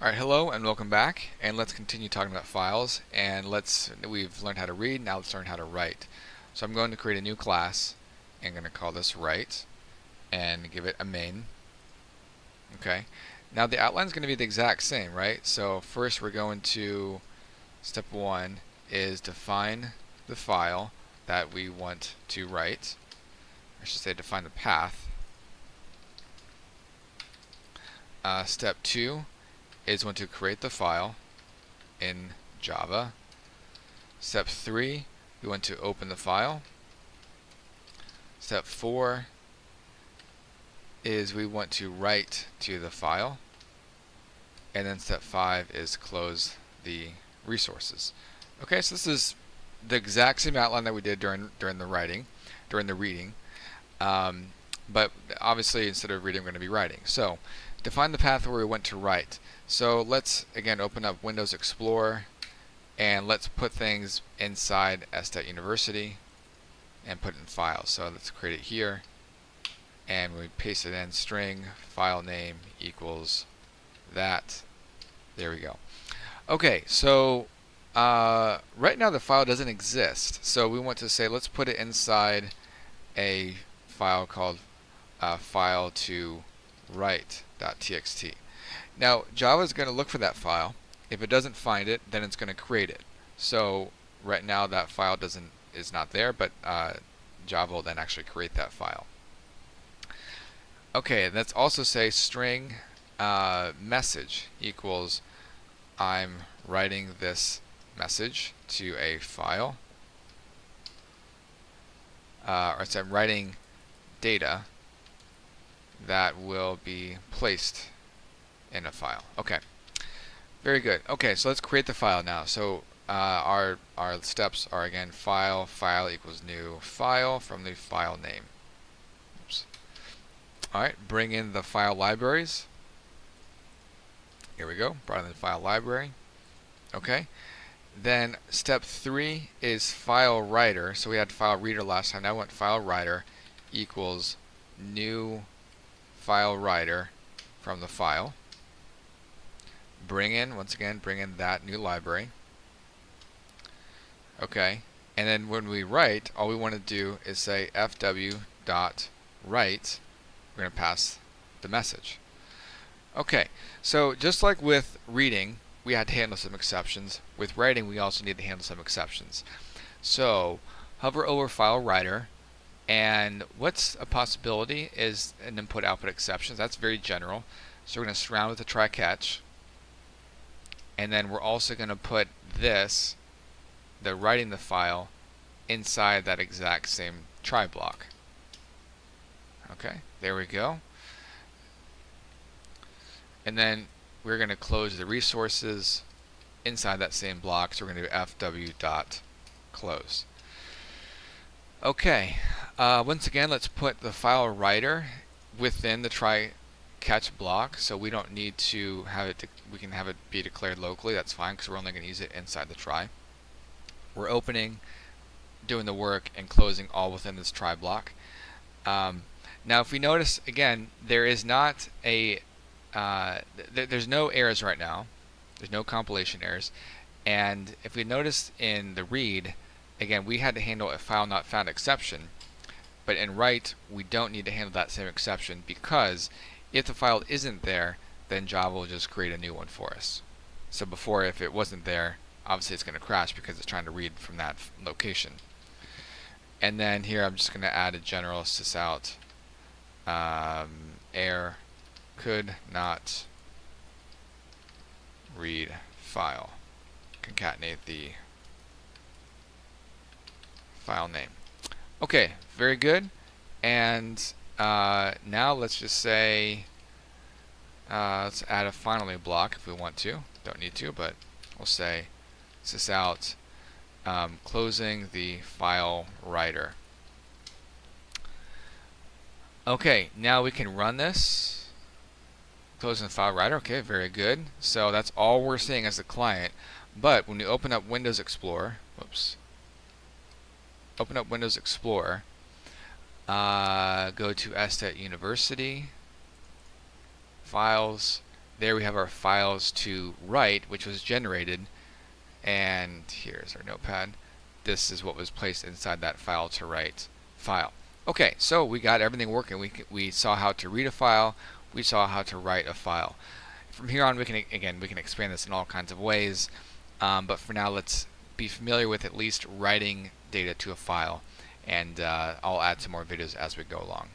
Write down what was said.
Alright, hello and welcome back, and let's continue talking about files, and we've learned how to read, now let's learn how to write. So I'm going to create a new class, and I'm going to call this write, and give it a main. Okay, now the outline is going to be the exact same, right? So first we're going to, step one is define the file that we want to write. I should say define the path. Step two is going to create the file in Java. Step 3, we want to open the file. Step 4 is we want to write to the file. And then step 5 is close the resources. Okay, so this is the exact same outline that we did during the reading. But obviously instead of reading, we're going to be writing. So define the path where we want to write. So let's again open up Windows Explorer and let's put things inside SDET University and put it in files. So let's create it here and we paste it in string file name equals that. There we go. Okay, so right now the file doesn't exist. So we want to say let's put it inside a file called file to write.txt. Now Java is going to look for that file. If it doesn't find it, then it's going to create it. So right now that file is not there, but Java will then actually create that file. Okay, let's also say string message equals I'm writing this message to a file, or so I'm writing data that will be placed in a file. Okay, very good. Okay, so let's create the file now. So our steps are again file equals new file from the file name. Oops. All right, bring in the file libraries. Here we go, brought in the file library. Okay, then step 3 is file writer. So we had file reader last time. Now I want file writer equals new file writer from the file. Bring in that new library. Okay, and then when we write, all we want to do is say fw.write. We're going to pass the message. Okay, so just like with reading, we had to handle some exceptions. With writing, we also need to handle some exceptions. So hover over file writer, and what's a possibility is an input-output exceptions. That's very general. So we're going to surround with a try-catch. And then we're also going to put this, the writing the file, inside that exact same try block. Okay, there we go. And then we're going to close the resources inside that same block. So we're going to do fw.close. Okay, once again, let's put the file writer within the try catch block, so we don't need to have it, we can have it be declared locally. That's fine because we're only going to use it inside the try. We're opening, doing the work, and closing all within this try block. Now if we notice again, there is not a there's no errors right now. There's no compilation errors. And if we notice in the read, again, we had to handle a file not found exception, but in write we don't need to handle that same exception, because if the file isn't there, then Java will just create a new one for us. So before, if it wasn't there, obviously it's going to crash because it's trying to read from that location. And then here I'm just going to add a general sysout error could not read file. Concatenate the file name. Okay, very good. And now let's just say let's add a finally block if we want to. Don't need to, but we'll say sysout closing the file writer. Okay, now we can run this. Closing the file writer. Okay, very good. So that's all we're seeing as the client. But when we open up Windows Explorer, open up Windows Explorer, go to SDET University, Files, there we have our files to write, which was generated, and here's our notepad. This is what was placed inside that file to write file. Okay, so we got everything working. We saw how to read a file, we saw how to write a file. From here on, we can expand this in all kinds of ways, but for now let's be familiar with at least writing data to a file, and I'll add some more videos as we go along.